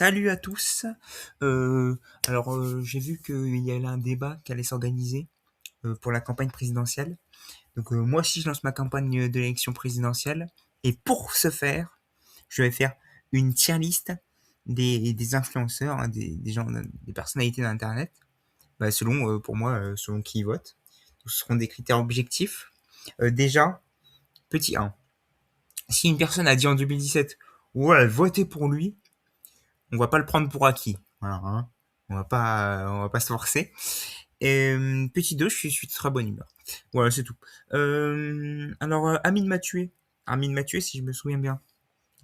Salut à tous. J'ai vu qu'il y avait un débat qui allait s'organiser pour la campagne présidentielle. Moi aussi, je lance ma campagne de l'élection présidentielle. Et pour ce faire, je vais faire une tier list des influenceurs, hein, des gens, des personnalités d'Internet, selon, pour moi, selon qui ils votent. Ce seront des critères objectifs. Déjà, petit 1. Si une personne a dit en 2017, ouais, votez pour lui, on va pas le prendre pour acquis. Voilà, hein. On va pas se forcer. Et petit 2, je suis de très bonne humeur. Voilà, c'est tout. Amine Mathieu. Amine Mathieu, si je me souviens bien.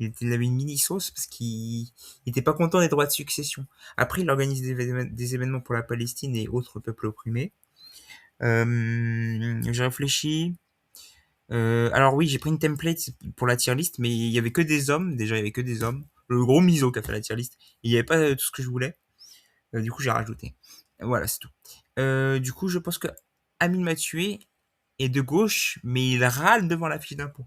Il avait une mini sauce parce qu'il était pas content des droits de succession. Après, il organise des événements pour la Palestine et autres peuples opprimés. J'ai réfléchi. Alors oui, j'ai pris une template pour la tier list, mais il y avait que des hommes. Déjà, il y avait que des hommes. Le gros miso qui a fait la tier list. Il y avait pas tout ce que je voulais. Du coup, j'ai rajouté. Voilà, c'est tout. Du coup, je pense que Amine Mathieu est de gauche, mais il râle devant la fiche d'impôt.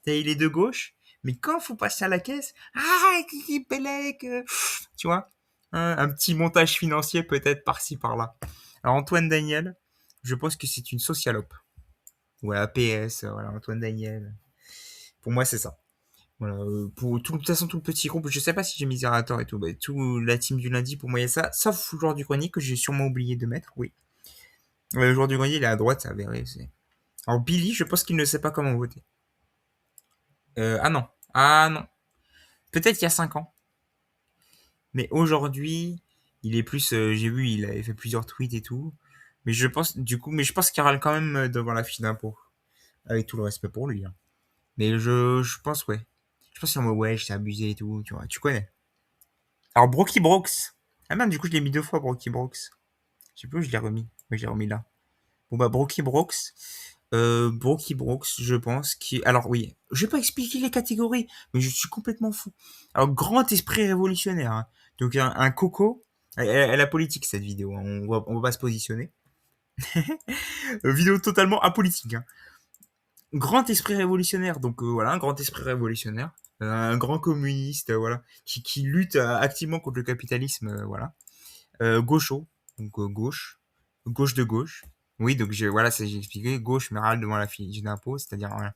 Il est de gauche, mais quand faut passer à la caisse, ah, Kiki Pélec, tu vois, un petit montage financier peut-être par-ci par-là. Alors Antoine Daniel, je pense que c'est une socialope. Voilà, PS, voilà, Antoine Daniel. Pour moi, c'est ça. Voilà, pour tout, de toute façon, tout le petit groupe, je sais pas si j'ai mis Zerator et tout, tout la team du lundi, pour moi, il y a ça, sauf le joueur du grenier que j'ai sûrement oublié de mettre, oui. Le joueur du grenier, il est à droite, ça avéré. Alors, Billy, je pense qu'il ne sait pas comment voter. Ah non. Ah non. Peut-être il y a 5 ans. Mais aujourd'hui, il est plus, j'ai vu, il avait fait plusieurs tweets et tout. Mais je pense qu'il râle quand même devant la fiche d'impôt. Avec tout le respect pour lui, hein. Mais je pense, ouais. Je pense qu'il est en mode, ouais, j'étais abusé et tout, tu vois. Tu connais. Alors, Brocky Brox. Ah merde, du coup, je l'ai mis 2 fois, Brocky Brox. Je sais plus où je l'ai remis. Mais je l'ai remis là. Bon, bah, Brocky Brox. Brocky Brox, je pense. Alors, oui. Je vais pas expliquer les catégories, mais je suis complètement fou. Alors, grand esprit révolutionnaire, hein. Donc, un coco. Elle a politique, cette vidéo, hein. On va pas se positionner. Vidéo totalement apolitique, hein. Grand esprit révolutionnaire. Donc, voilà, un grand esprit révolutionnaire. Un grand communiste, voilà. Qui lutte activement contre le capitalisme, voilà. Gaucho, donc gauche, gauche de gauche. Oui, donc voilà, ça j'ai expliqué, gauche mais râle devant la fiche d'impôt, c'est-à-dire voilà,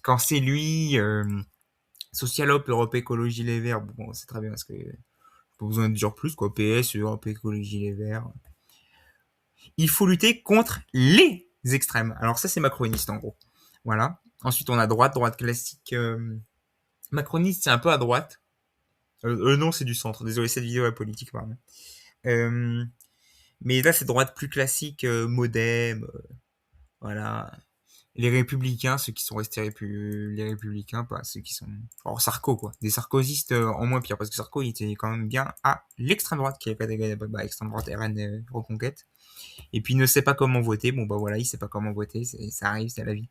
quand c'est lui, Socialope, Europe Écologie Les Verts, bon, c'est très bien parce que pas besoin de dire plus, quoi, PS, Europe Écologie Les Verts. Il faut lutter contre les extrêmes. Alors ça, c'est macroniste en gros. Voilà. Ensuite, on a droite, droite classique. Macroniste, c'est un peu à droite. Non, c'est du centre. Désolé, cette vidéo est politique, pardon. Euh, mais là, c'est droite plus classique, modem, voilà. Les républicains, ceux qui sont restés les républicains, pas ceux qui sont... Alors Sarko, quoi. Des sarkozystes en moins pire, parce que Sarko, il était quand même bien à l'extrême droite, qui est catégorisé extrême droite RN Reconquête. Et puis il ne sait pas comment voter, bon bah voilà, il sait pas comment voter, ça arrive, c'est la vie.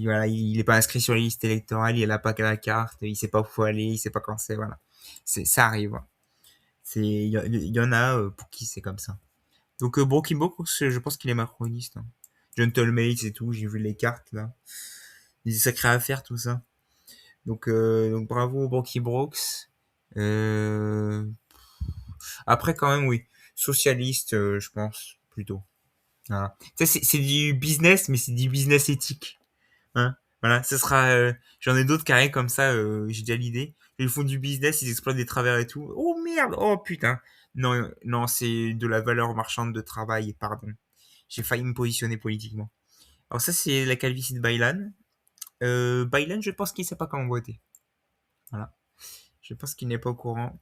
Voilà, il est pas inscrit sur les listes électorales, il a pas la carte, il sait pas où faut aller, il sait pas quand c'est, voilà. Ça arrive, hein. Il y en a pour qui c'est comme ça. Donc Brokimbo, je pense qu'il est macroniste, hein. Gentleman et tout, j'ai vu les cartes là. Des sacrées affaires, tout ça. Donc bravo Brocky Brooks. Euh... Après quand même oui, socialiste, je pense plutôt. Voilà. Ça c'est du business, mais c'est du business éthique. Hein, voilà, ce sera. J'en ai d'autres carrés comme ça. J'ai déjà l'idée. Ils font du business, ils exploitent des travers et tout. Oh merde, oh putain. Non, non, c'est de la valeur marchande de travail. Pardon. J'ai failli me positionner politiquement. Alors ça, c'est la calvitie de Baylan. Baylan, je pense qu'il sait pas comment voter. Voilà. Je pense qu'il n'est pas au courant.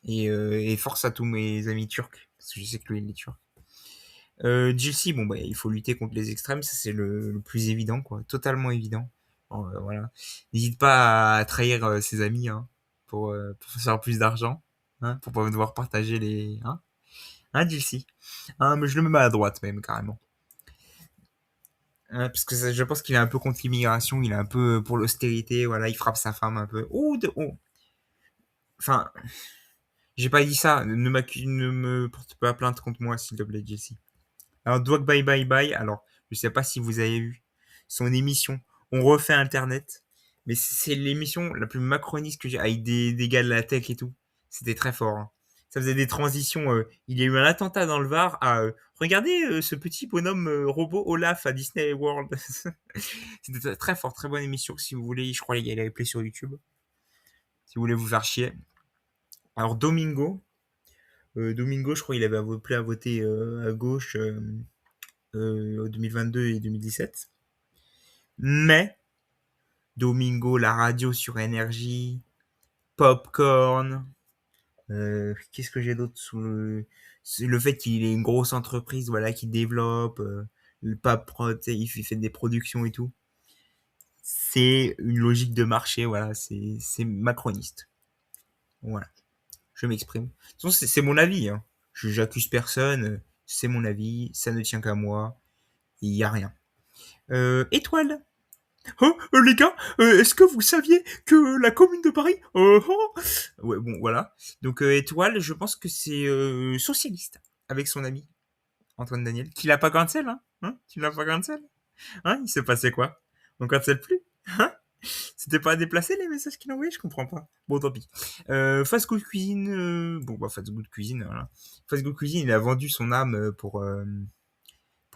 Et force à tous mes amis turcs, parce que je sais que lui, il est turc. Jilsi, bon, bah, il faut lutter contre les extrêmes, ça c'est le plus évident, quoi. Totalement évident. Bon, voilà. N'hésite pas à trahir ses amis, hein, pour faire plus d'argent, hein, pour pas devoir partager les... Hein, Jilsi. Hein, mais je le mets à droite, même, carrément. Parce que je pense qu'il est un peu contre l'immigration, il est un peu pour l'austérité, voilà, il frappe sa femme un peu. Enfin, j'ai pas dit ça, ne me porte pas plainte contre moi, s'il te plaît, Jesse. Alors, Dwag Bye Bye Bye, alors, je sais pas si vous avez vu son émission On refait Internet. Mais c'est l'émission la plus macroniste que j'ai, avec des gars de la tech et tout. C'était très fort, hein. Ça faisait des transitions. Il y a eu un attentat dans le Var. Regardez ce petit bonhomme robot Olaf à Disney World. C'était très fort, très bonne émission. Si vous voulez, je crois qu'il y a les replays sur YouTube. Si vous voulez vous faire chier. Alors Domingo, je crois qu'il avait appelé à voter à gauche en 2022 et 2017. Mais Domingo, la radio sur énergie, Popcorn, qu'est-ce que j'ai d'autre sous c'est le fait qu'il ait une grosse entreprise, voilà, qui développe, le pape, il fait des productions et tout. C'est une logique de marché, voilà, c'est macroniste. Voilà, je m'exprime. De toute façon, c'est mon avis, hein. J'accuse personne, c'est mon avis, ça ne tient qu'à moi, il y a rien. Étoile. Oh, les gars, est-ce que vous saviez que la commune de Paris... Ouais, bon, voilà. Donc, Étoile, je pense que c'est socialiste, avec son ami, Antoine Daniel, qui l'a pas cancel, hein, tu l'as pas cancel, hein, il s'est passé quoi? On cancel plus, hein? C'était pas déplacé les messages qu'il a envoyés, je comprends pas. Bon, tant pis. Fast Good Cuisine, bon, bah, Fast Good Cuisine, voilà. Fast Good Cuisine, il a vendu son âme pour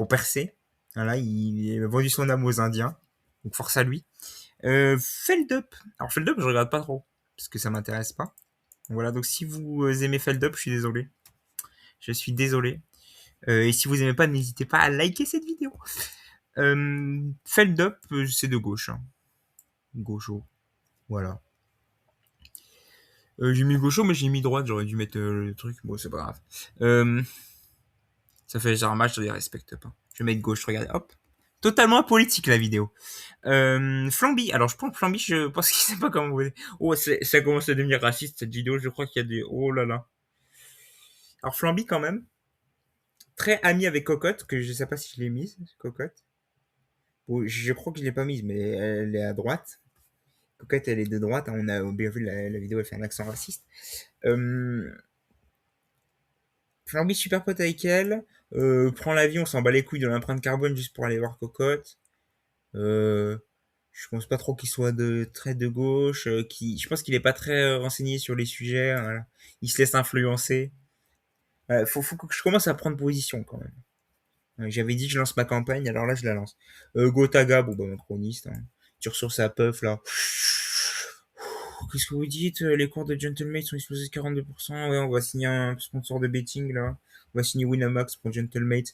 percer. Voilà, il a vendu son âme aux Indiens. Donc, force à lui. Feldup. Alors, Feldup, je regarde pas trop, parce que ça m'intéresse pas. Voilà, donc si vous aimez Feldup, je suis désolé. Je suis désolé. Et si vous aimez pas, n'hésitez pas à liker cette vidéo. Feldup, c'est de gauche, hein. Gaucho. Voilà. J'ai mis gaucho, mais j'ai mis droite. J'aurais dû mettre le truc. Bon, c'est pas grave. Ça fait genre un match, je les respecte pas. Je vais mettre gauche, regardez, hop. Totalement apolitique la vidéo. Flamby. Alors je prends Flamby, je pense qu'il sait pas comment vous. Oh, ça commence à devenir raciste cette vidéo. Je crois qu'il y a des. Oh là là. Alors Flamby quand même. Très ami avec Cocotte, que je sais pas si je l'ai mise, Cocotte. Bon, je crois que je l'ai pas mise, mais elle est à droite. Cocotte, elle est de droite, hein. On a bien vu la vidéo, elle fait un accent raciste. Euh, Flamby super pote avec elle. Prend l'avion, on s'en bat les couilles de l'empreinte carbone juste pour aller voir Cocotte. Euh, je pense pas trop qu'il soit de très de gauche. Je pense qu'il est pas très renseigné sur les sujets. Voilà. Il se laisse influencer. Faut que je commence à prendre position quand même. J'avais dit que je lance ma campagne, alors là je la lance. Gotaga, bon bah macroniste, hein. Tire sur sa puff là. Qu'est-ce que vous dites? Les cours de Gentlemate sont explosés de 42%. Ouais, on va signer un sponsor de betting là. On va signer Winamax pour Gentlemate.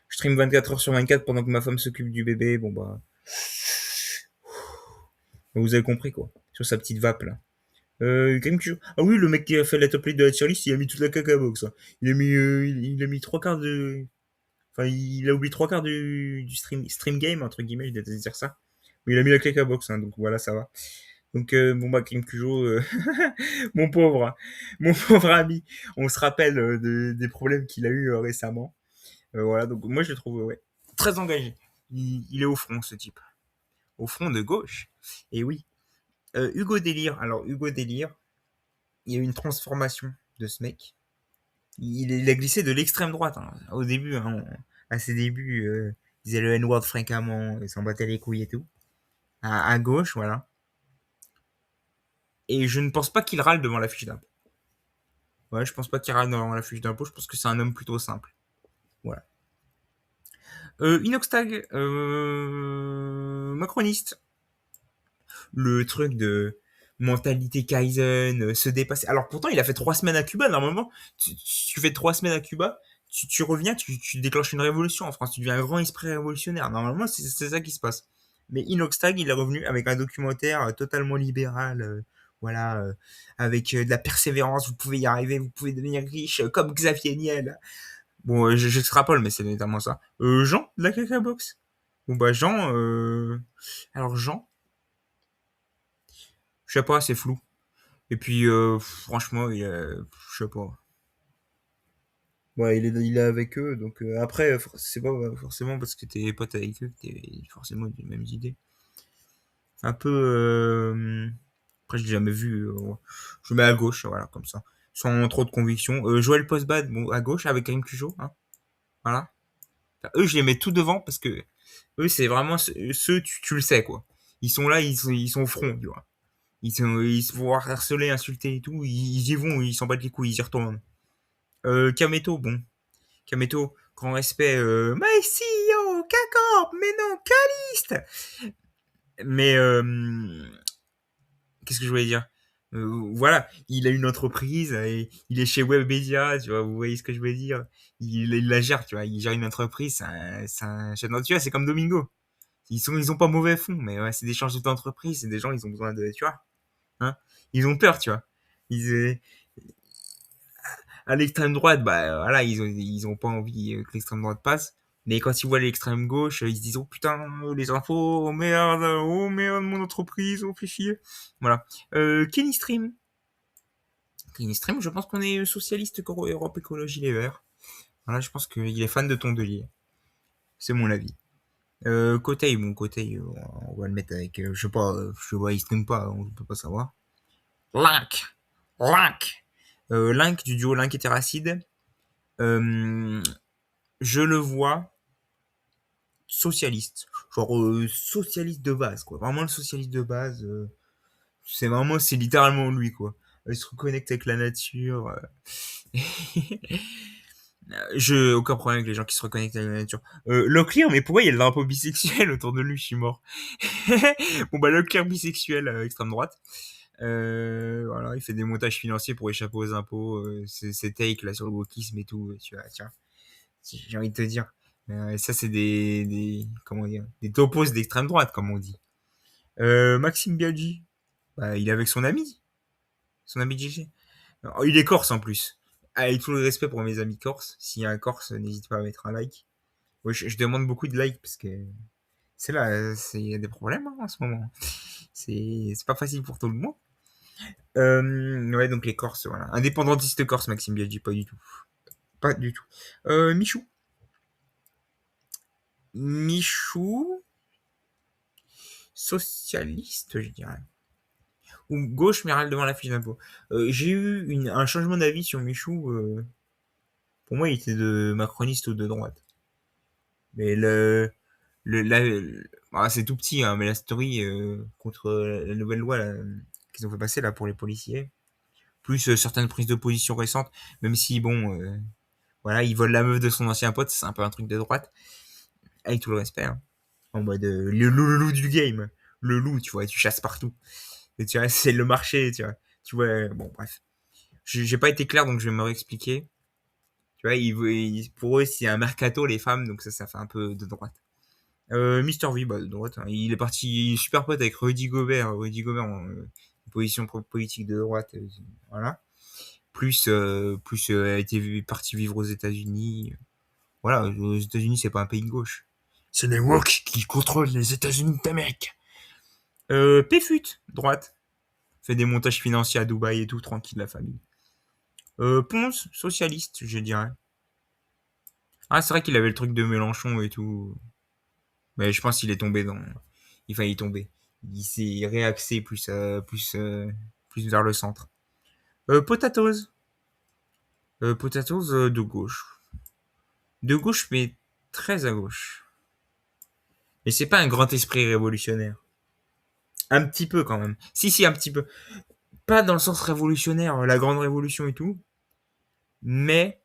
Je stream 24 heures sur 24 pendant que ma femme s'occupe du bébé. Bon bah, vous avez compris quoi. Sur sa petite vape là. Quand même Ah oui, le mec qui a fait la top list de la tier list, il a mis toute la caca box, hein. Il a mis trois quarts de, enfin, il a oublié trois quarts du stream game, entre guillemets, je devais dire ça. Mais il a mis la caca box, hein, donc voilà, ça va. Donc, bon, bah, Kim Cujo, mon pauvre, mon pauvre ami, on se rappelle des problèmes qu'il a eu récemment. Voilà, donc moi je le trouve, ouais, très engagé. Il est au front, ce type. Au front de gauche. Et oui. Hugo Délire. Alors, Hugo Délire, il y a eu une transformation de ce mec. Il a glissé de l'extrême droite, hein. Au début, hein, à ses débuts, il disait le N-word fréquemment, il s'en battait les couilles et tout. À gauche, voilà. Et je ne pense pas qu'il râle devant la fiche d'impôt. Ouais, je pense pas qu'il râle devant la fiche d'impôt, je pense que c'est un homme plutôt simple. Voilà. Inoxtag, macroniste. Le truc de mentalité Kaizen, se dépasser. Alors pourtant, il a fait 3 semaines à Cuba. Normalement, tu fais 3 semaines à Cuba, tu reviens, tu déclenches une révolution en France. Tu deviens un grand esprit révolutionnaire. Normalement, c'est ça qui se passe. Mais Inoxtag, il est revenu avec un documentaire totalement libéral. Voilà, avec de la persévérance, vous pouvez y arriver, vous pouvez devenir riche, comme Xavier Niel. Bon, j'extrapole, mais c'est notamment ça. Jean, de la caca box. Bon bah Jean, alors Jean, je sais pas, c'est flou. Et puis, franchement, je sais pas. Ouais, il est avec eux, donc après, c'est pas forcément parce que t'es pote avec eux que t'es forcément des mêmes idées. Un peu. Après, je l'ai jamais vu. Je mets à gauche, voilà, comme ça. Sans trop de conviction. Joël Postbad, bon, à gauche, avec Karim Cujo, hein. Voilà. Enfin, eux, je les mets tout devant parce que Eux, c'est vraiment ceux, tu le sais, quoi. Ils sont là, ils sont au front, tu vois. Ils se vont harceler, insulter et tout. Ils y vont, ils s'en battent les couilles, ils y retournent. Kameto, bon. Kameto, grand respect. Maesio, Kakorp, mais non, Caliste. Mais qu'est-ce que je voulais dire? Voilà, il a une entreprise, et il est chez Webmedia, tu vois, vous voyez ce que je veux dire? Il la gère, tu vois, il gère une entreprise, c'est un chef d'entreprise, tu vois, c'est comme Domingo. Ils ont pas mauvais fond, mais ouais, c'est des chargés d'entreprise, c'est des gens, ils ont besoin de, tu vois, hein? Ils ont peur, tu vois. Ils, à l'extrême droite, bah voilà, ils ont pas envie que l'extrême droite passe. Mais quand ils voient l'extrême gauche, ils se disent oh putain, les infos, oh merde, mon entreprise, on fait chier. Voilà. Kenny Stream. Kenny Stream, je pense qu'on est socialiste Europe Écologie Les Verts. Voilà, je pense qu'il est fan de ton délire. C'est mon avis. Kotei, bon Kotei, on va le mettre avec, je sais pas, il stream pas, on peut pas savoir. Link, Link, Link du duo Link et Terracide. Euh, je le vois socialiste, genre socialiste de base, quoi. Vraiment le socialiste de base, c'est littéralement lui, quoi. Il se reconnecte avec la nature. Je aucun problème avec les gens qui se reconnectent avec la nature. Leclerc, mais pourquoi il y a le drapeau bisexuel autour de lui? Je suis mort. Bon bah Leclerc bisexuel extrême droite. Voilà, il fait des montages financiers pour échapper aux impôts. C'est take là sur le wokisme et tout. Tu vois, tiens, j'ai envie de te dire. Ça, c'est comment dire, des topos d'extrême droite, comme on dit. Maxime Biaggi, bah, il est avec son ami GG. Alors, il est corse en plus. Avec tout le respect pour mes amis corses, s'il y a un corse, n'hésite pas à mettre un like. Ouais, je demande beaucoup de likes parce que c'est là, il y a des problèmes hein, en ce moment. C'est pas facile pour tout le monde. Ouais, donc les Corses, voilà. Indépendantiste corse, Maxime Biaggi, pas du tout. Pas du tout. Michou. Michou, socialiste, je dirais. Ou gauche, mais râle devant la fiche d'impôt. J'ai eu un changement d'avis sur Michou. Pour moi, il était de macroniste ou de droite. Mais c'est tout petit, hein, mais la story contre la nouvelle loi là, qu'ils ont fait passer là pour les policiers, plus certaines prises de position récentes, même si bon, voilà, ils volent la meuf de son ancien pote, c'est un peu un truc de droite, avec tout le respect, hein. En mode le loup du game, le loup, tu vois, tu chasses partout. Et tu vois, c'est le marché, tu vois. Tu vois, bon, bref. J'ai pas été clair, donc je vais me réexpliquer. Tu vois, pour eux, c'est un mercato, les femmes, donc ça fait un peu de droite. Mister V, bah, de droite, hein. Il est parti, il est super pote avec Rudy Gobert. Rudy Gobert, en position politique de droite, voilà. Plus a été parti vivre aux États-Unis. Voilà, aux États-Unis, c'est pas un pays de gauche. C'est les woke qui contrôlent les États-Unis d'Amérique. PFUT, droite. Fait des montages financiers à Dubaï et tout, tranquille, la famille. Ponce, socialiste, je dirais. Ah, c'est vrai qu'il avait le truc de Mélenchon et tout. Mais je pense qu'il est tombé dans. Enfin, il est tombé. Il s'est réaxé plus vers le centre. Potatoes. Potatoes de gauche. De gauche, mais très à gauche. Mais c'est pas un grand esprit révolutionnaire. Un petit peu quand même. Si, si, un petit peu. Pas dans le sens révolutionnaire, la grande révolution et tout. Mais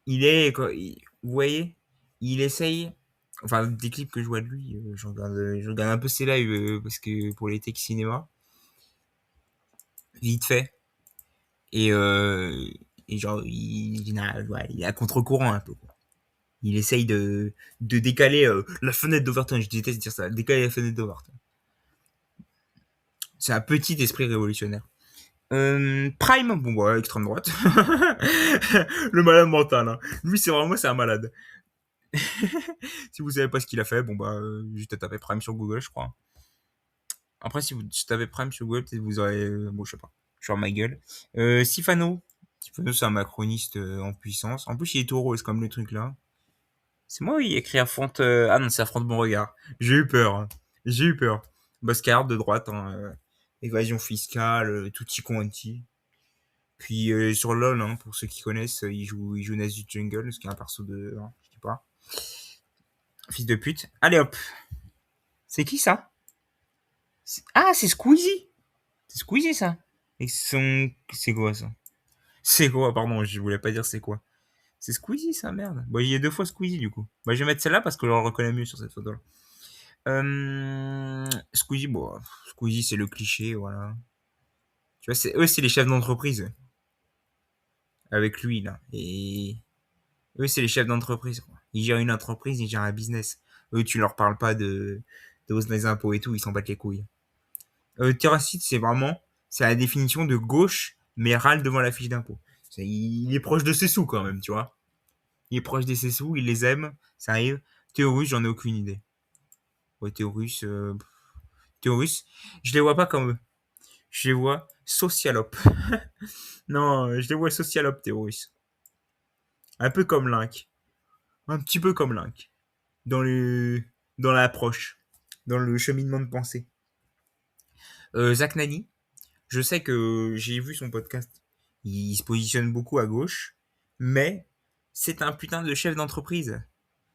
vous voyez, il essaye. Enfin, des clips que je vois de lui, je regarde un peu ses lives parce que pour les tech cinéma, vite fait. Et, genre, il est à contre-courant un peu, quoi. Il essaye de décaler la fenêtre d'Overton. Je déteste dire ça. Décaler la fenêtre d'Overton. C'est un petit esprit révolutionnaire. Prime, bon bah extrême droite. Le malade mental, hein. Lui c'est un malade. Si vous savez pas ce qu'il a fait, bon bah juste à taper Prime sur Google, je crois. Après si vous tapez Prime sur Google, peut-être vous aurez, bon je sais pas, genre ma gueule. Sifano, c'est un macroniste en puissance. En plus il est taureau, c'est comme le truc là. C'est moi, il écrit affronte. Ah non, c'est affronte mon regard. J'ai eu peur, hein. J'ai eu peur. Bascard de droite, hein, évasion fiscale, tutti quanti. Puis sur LoL, hein, pour ceux qui connaissent, il joue Nazi Jungle, ce qui est un perso de, hein, je sais pas. Fils de pute. Allez hop. C'est qui ça? Ah, c'est Squeezie. C'est Squeezie ça. Et son... C'est quoi ça? C'est quoi? Pardon, je voulais pas dire c'est quoi. C'est Squeezie ça, merde. Bon, il y a deux fois Squeezie du coup. Bah, je vais mettre celle-là parce que je le reconnais mieux sur cette photo-là. Squeezie, bon, Squeezie c'est le cliché, voilà. Tu vois, eux c'est les chefs d'entreprise. Avec lui là. Et eux c'est les chefs d'entreprise, quoi. Ils gèrent une entreprise, ils gèrent un business. Eux, tu leur parles pas de hausse des impôts et tout, ils s'en battent les couilles. Terracide, c'est la définition de gauche, mais râle devant la fiche d'impôt. Il est proche de ses sous quand même, tu vois. Il est proche de ses sous, il les aime, ça arrive. Théorus, j'en ai aucune idée. Ouais, Théorus, je les vois pas comme eux. Je les vois socialope. Non, je les vois socialope, Théorus. Un peu comme Link. Un petit peu comme Link. Dans le, dans l'approche. Dans le cheminement de pensée. Zach Nani, je sais que j'ai vu son podcast. Il se positionne beaucoup à gauche, mais c'est un putain de chef d'entreprise.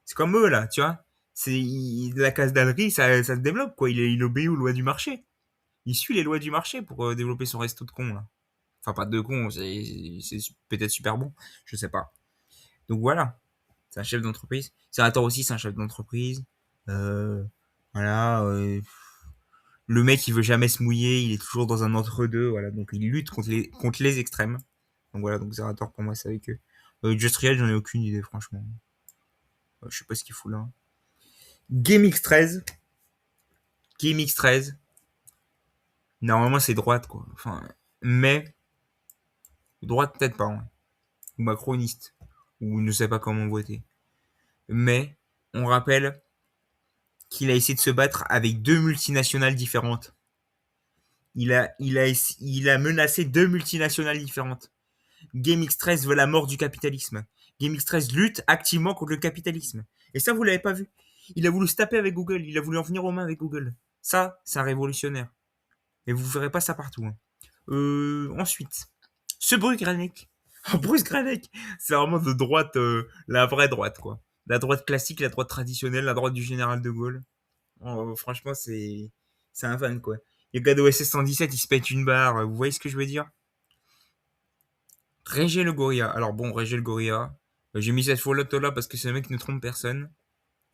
C'est comme eux là, tu vois. La casse d'alerie, ça se développe quoi. Il obéit aux lois du marché. Il suit les lois du marché pour développer son resto de con là. Enfin pas de con, c'est peut-être super bon, je sais pas. Donc voilà, c'est un chef d'entreprise. Serrator aussi, c'est un chef d'entreprise. Euh, voilà, le mec il veut jamais se mouiller, il est toujours dans un entre-deux, voilà, donc il lutte contre les extrêmes. Donc voilà, donc Zerator pour moi c'est avec eux. Just Real, j'en ai aucune idée franchement. Je sais pas ce qu'il fout là. GameX13, GameX13, normalement c'est droite quoi. Enfin, mais droite peut-être pas, hein. Ou macroniste, ou ne sait pas comment voter. Mais on rappelle qu'il a essayé de se battre avec deux multinationales différentes. Il a menacé deux multinationales différentes. GameX13 veut la mort du capitalisme. GameX13 lutte activement contre le capitalisme. Et ça, vous l'avez pas vu. Il a voulu se taper avec Google. Il a voulu en venir aux mains avec Google. Ça, c'est un révolutionnaire. Et vous verrez pas ça partout, hein. Ensuite, ce Bruce Granek. Oh, Bruce Granek, c'est vraiment de droite, la vraie droite, quoi. La droite classique, la droite traditionnelle, la droite du général de Gaulle. Oh, franchement, c'est un fan, quoi. Le gars d'OSS 117, il se pète une barre. Vous voyez ce que je veux dire? Régé le Gorilla. Alors bon, Régé le Gorilla, j'ai mis cette photo là parce que ce mec ne trompe personne.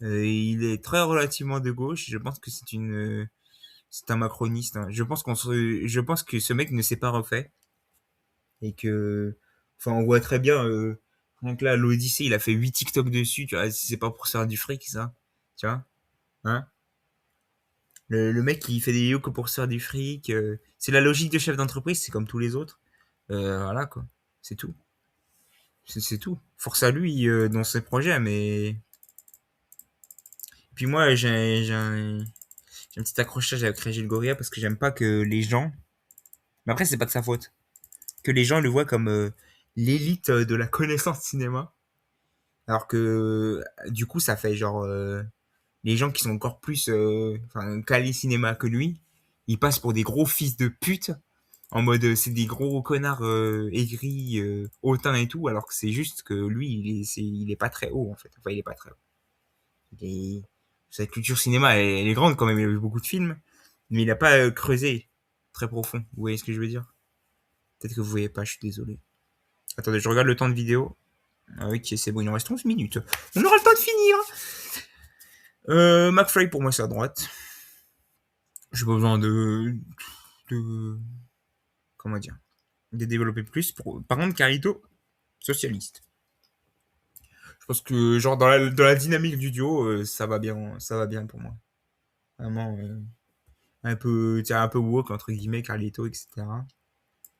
Il est très relativement de gauche. Je pense que c'est un macroniste, hein. Je pense que ce mec ne s'est pas refait et que, enfin, on voit très bien. Rien que là, l'Odyssée, il a fait 8 TikTok dessus. Tu vois, si c'est pas pour se faire du fric, ça, tu vois, hein? Le mec, il fait des vidéos que pour se faire du fric. C'est la logique de chef d'entreprise. C'est comme tous les autres. Voilà quoi. C'est tout. C'est tout. Force à lui dans ses projets, mais puis moi j'ai un petit accrochage avec Régis Gorilla parce que j'aime pas que les gens, mais après c'est pas de sa faute, que les gens le voient comme l'élite de la connaissance cinéma, alors que du coup ça fait genre les gens qui sont encore plus enfin calés cinéma que lui, ils passent pour des gros fils de pute en mode c'est des gros connards aigris, hautains et tout, alors que c'est juste que lui il est pas très haut en fait, enfin il est pas très haut. Et sa culture cinéma, elle est grande quand même. Il a vu beaucoup de films, mais il a pas creusé très profond. Vous voyez ce que je veux dire? Peut-être que vous voyez pas, je suis désolé. Attendez, je regarde le temps de vidéo. Ah, ok, c'est bon, il en reste 11 minutes. On aura le temps de finir. McFly, pour moi, c'est à droite. J'ai pas besoin de, comment dire, de développer plus. Par contre, Carlito, socialiste. Je pense que, genre, dans la dynamique du duo, ça va bien pour moi. Vraiment, un peu, tu sais, un peu woke, entre guillemets, Carlito, etc.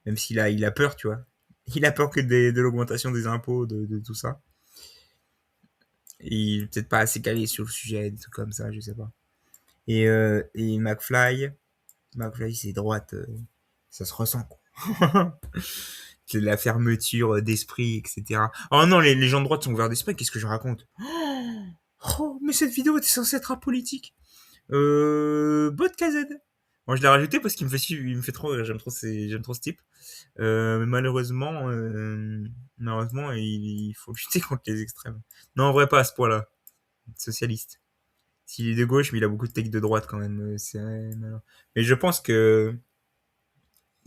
Même il a peur, tu vois. Il a peur que de l'augmentation des impôts, de tout ça. Et il est peut-être pas assez calé sur le sujet, des trucs comme ça, je sais pas. Et McFly c'est droite, ça se ressent, quoi. C'est de la fermeture d'esprit, etc. Oh non, les gens de droite sont ouverts d'esprit, qu'est-ce que je raconte? Oh, mais cette vidéo était censée être apolitique. Bot KZ. Bon, je l'ai rajouté parce qu'il me fait suivre, il me fait trop rire, j'aime trop ce type. Mais malheureusement, il faut lutter contre les extrêmes. Non, en vrai, pas à ce point-là. Socialiste. S'il est de gauche, mais il a beaucoup de takes de droite quand même. Malin. Mais je pense que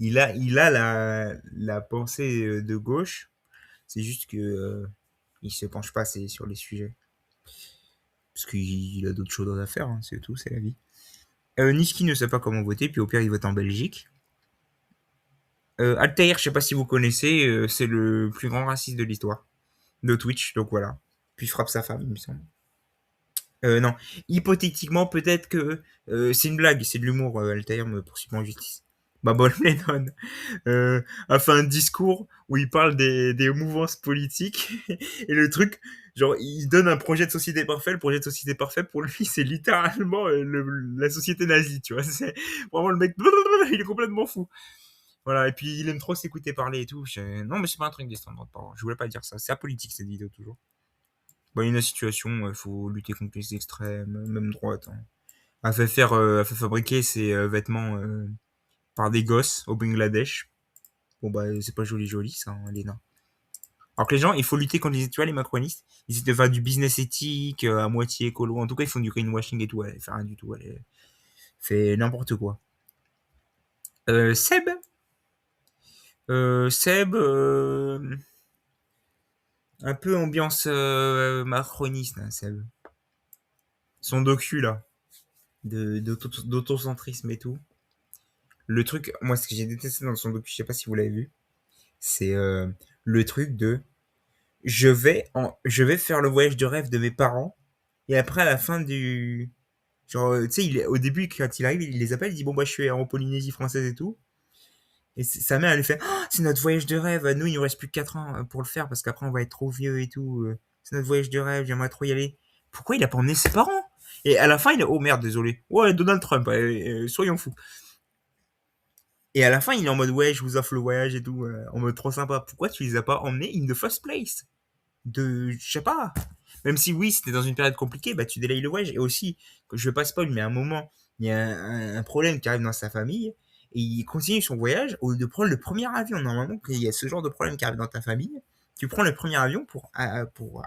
il a la pensée de gauche. C'est juste que il se penche pas assez sur les sujets. Parce qu'il a d'autres choses à faire, hein, c'est tout, c'est la vie. Niski ne sait pas comment voter, puis au pire, il vote en Belgique. Altair, je sais pas si vous connaissez, c'est le plus grand raciste de l'histoire de Twitch, donc voilà. Puis il frappe sa femme, il me semble. Non, hypothétiquement, peut-être que c'est une blague, c'est de l'humour, Altair me poursuit en justice. Bah, Bob Lennon a fait un discours où il parle des mouvances politiques et le truc, genre, il donne un projet de société parfait. Le projet de société parfait, pour lui, c'est littéralement la société nazie, tu vois. C'est vraiment le mec, il est complètement fou. Voilà, et puis il aime trop s'écouter parler et tout. Non, mais c'est pas un truc d'extrême droite, pardon. Je voulais pas dire ça. C'est apolitique cette vidéo, toujours. Bah, il y a une situation, il faut lutter contre les extrêmes, même droite. Hein. Elle fait fabriquer ses vêtements par des gosses au Bangladesh. Bon, bah, c'est pas joli joli, ça, hein, Léna. Alors que les gens, il faut lutter contre tu vois, les macronistes. Ils essaient de faire du business éthique, à moitié écolo. En tout cas, ils font du greenwashing et tout. Elle fait rien du tout. Elle fait n'importe quoi. Seb Seb, un peu ambiance macroniste, hein, Seb. Son docu, là, d'autocentrisme et tout. Le truc, moi, ce que j'ai détesté dans son docu, je sais pas si vous l'avez vu, c'est le truc de je vais faire le voyage de rêve de mes parents, et après, à la fin du. Genre, tu sais, au début, quand il arrive, il les appelle, il dit bon, bah, je suis en Polynésie française et tout. Et sa mère, elle lui fait oh, c'est notre voyage de rêve, nous, il nous reste plus que 4 ans pour le faire, parce qu'après, on va être trop vieux et tout. C'est notre voyage de rêve, j'aimerais trop y aller. Pourquoi il a pas emmené ses parents? Et à la fin, il est oh merde, désolé. Ouais, Donald Trump, soyons fous. Et à la fin, il est en mode ouais, je vous offre le voyage et tout, en mode trop sympa. Pourquoi tu les as pas emmenés in the first place? Je sais pas. Même si oui, c'était dans une période compliquée, bah tu délayes le voyage. Et aussi, que je veux pas spoil, mais à un moment, il y a un problème qui arrive dans sa famille, et il continue son voyage au lieu de prendre le premier avion. Normalement, quand il y a ce genre de problème qui arrive dans ta famille, tu prends le premier avion pour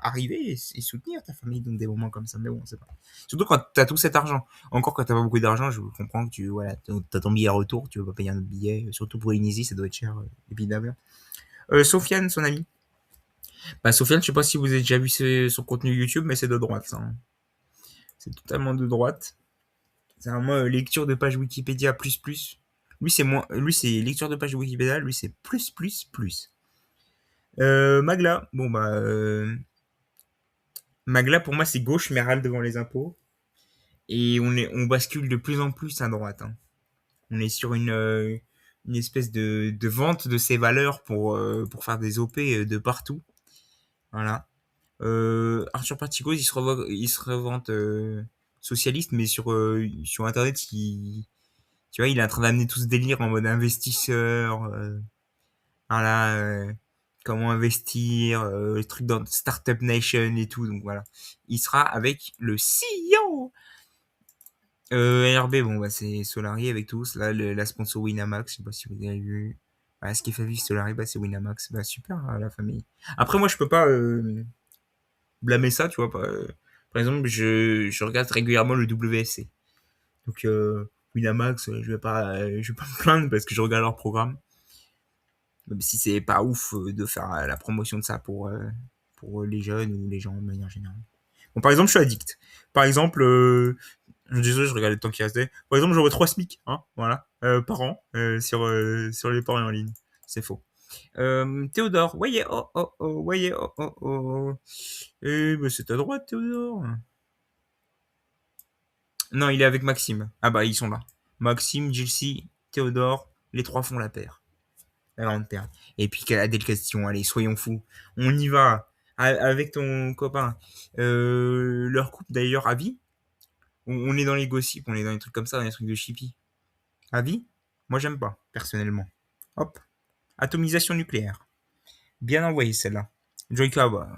arriver et soutenir ta famille dans des moments comme ça. Mais bon, c'est pas. Surtout quand tu as tout cet argent. Encore quand t'as pas beaucoup d'argent, je comprends que voilà, t'as ton billet retour, tu veux pas payer un autre billet. Surtout pour Polynésie, ça doit être cher, les billets d'avion. Sofiane, son ami. Bah, Sofiane, je sais pas si vous avez déjà vu son contenu YouTube, mais c'est de droite, ça. Hein. C'est totalement de droite. C'est vraiment lecture de page Wikipédia plus plus. Lui, c'est moins. Lui, c'est lecture de page Wikipédia. Lui, c'est plus plus plus. Magla. Bon, bah. Magla, pour moi, c'est gauche, mais râle devant les impôts. Et on bascule de plus en plus à droite. Hein. On est sur une espèce de vente de ses valeurs pour faire des OP de partout. Voilà. Arthur Particos, il se revante socialiste, mais sur Internet, tu vois, il est en train d'amener tout ce délire en mode investisseur, voilà, comment investir, le truc dans Startup Nation et tout, donc voilà. Il sera avec le CEO. RB, bon, bah, c'est Solari avec tous. Là, la sponsor Winamax, je sais pas si vous avez vu. Voilà, ce qui fait vivre Solari, bah, c'est Winamax. Bah, super, la famille. Après, moi, je peux pas blâmer ça, tu vois. Par exemple, je regarde régulièrement le WSC. Donc, Winamax, je vais pas me plaindre parce que je regarde leur programme. Même si c'est pas ouf de faire la promotion de ça pour les jeunes ou les gens de manière générale. Bon, par exemple, je suis addict. Par exemple, désolé, je regarde le temps qui restait. Par exemple, j'aurais 3 SMIC, hein, voilà, par an, sur les paris en ligne. C'est faux. Théodore, voyez, oh, oh, oh, voyez, oh, oh, oh. Eh ben, c'est à droite, Théodore. Non, il est avec Maxime. Ah bah, ils sont là. Maxime, Gilles, Théodore, les trois font la paire. La grande paire. Et puis, Adèle Question, allez, soyons fous. On y va. Avec ton copain. Leur couple, d'ailleurs, à vie. On est dans les gossips, on est dans les trucs comme ça, dans les trucs de chippy. À vie. Moi, j'aime pas, personnellement. Hop. Atomisation nucléaire. Bien envoyé, celle-là. Joyka, bah,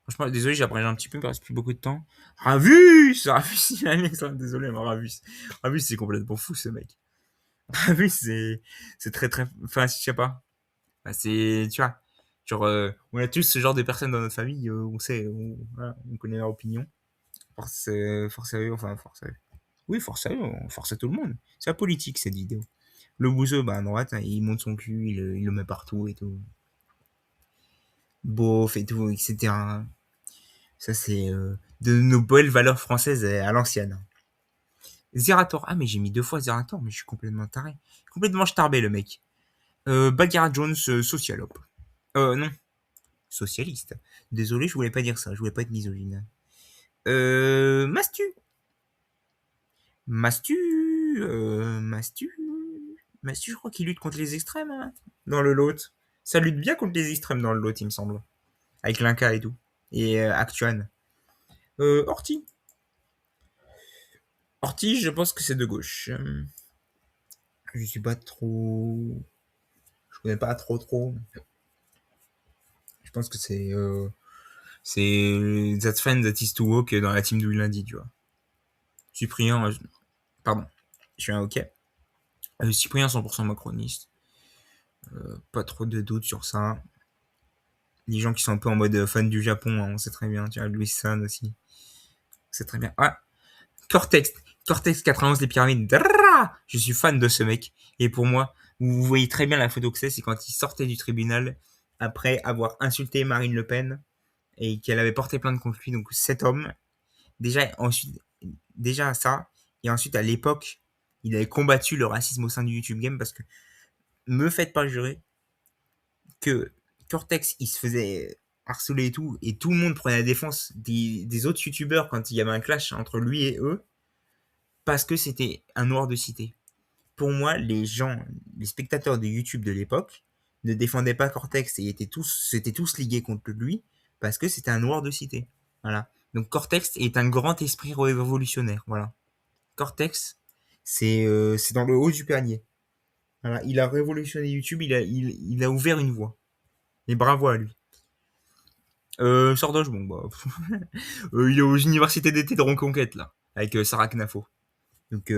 franchement, désolé, j'ai appris un petit peu, il me reste plus beaucoup de temps. Ravus Ravus, il a mis ça, désolé, mais Ravus. Ravus, c'est complètement fou, ce mec. Ravus, c'est très, très, enfin, je sais pas. Bah, c'est, tu vois, genre, on a tous ce genre de personnes dans notre famille, on sait, voilà, on connaît leur opinion. Force à eux, enfin, force à eux. Oui, force à eux, on force à tout le monde. C'est la politique, cette vidéo. Le bouseux, bah, à droite, hein, il monte son cul, il le met partout et tout. Beauf et tout, etc. Ça, c'est de nos belles valeurs françaises à l'ancienne. Zerator. Ah, mais j'ai mis 2 fois Zerator, mais je suis complètement taré. Complètement starbé, le mec. Bagheera Jones, socialope. Non, socialiste. Désolé, je voulais pas dire ça, je voulais pas être misogyne. Mastu. Mastu. Mastu. Mastu, je crois qu'il lutte contre les extrêmes, hein, dans le lot. Ça lutte bien contre les extrêmes dans le lot, il me semble. Avec l'Inca et tout. Et Actuan. Orti. Orti, je pense que c'est de gauche. Je suis pas trop. Je connais pas trop. Je pense que c'est That Friend That Is To Walk dans la team du lundi, tu vois. Cyprien, pardon, je suis un OK. Cyprien 100% macroniste. Pas trop de doutes sur ça. Les gens qui sont un peu en mode fan du Japon, hein, on sait très bien. Tu vois, Louis San aussi. C'est très bien. Ah, Cortex. Cortex 91 des pyramides. Drrrra, je suis fan de ce mec. Et pour moi, vous voyez très bien la photo que c'est quand il sortait du tribunal après avoir insulté Marine Le Pen et qu'elle avait porté plainte contre lui. Donc cet homme, déjà ça, et ensuite à l'époque, il avait combattu le racisme au sein du YouTube Game parce que me faites pas jurer que Cortex, il se faisait harceler et tout le monde prenait la défense des autres youtubeurs quand il y avait un clash entre lui et eux, parce que c'était un noir de cité. Pour moi, les spectateurs de YouTube de l'époque ne défendaient pas Cortex et s'étaient tous ligués contre lui parce que c'était un noir de cité. Voilà. Donc Cortex est un grand esprit révolutionnaire. Voilà. Cortex, c'est dans le haut du panier. Voilà. Il a révolutionné YouTube, il a ouvert une voie. Et bravo à lui. Sordoge, bon, bah, il est aux universités d'été de Reconquête, là, avec Sarah Knafo. Donc,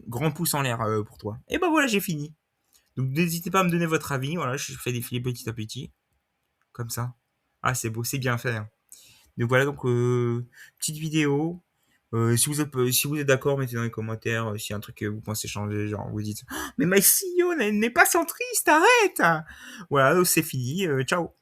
grand pouce en l'air pour toi. Et bah voilà, j'ai fini. Donc, n'hésitez pas à me donner votre avis. Voilà, je fais défiler petit à petit. Comme ça. Ah, c'est beau, c'est bien fait, hein. Donc voilà, donc, petite vidéo. Si vous êtes d'accord, mettez dans les commentaires s'il y a un truc que vous pensez changer. Genre, vous dites, oh, mais my CEO n'est pas centriste, arrête! Voilà, donc c'est fini. Ciao!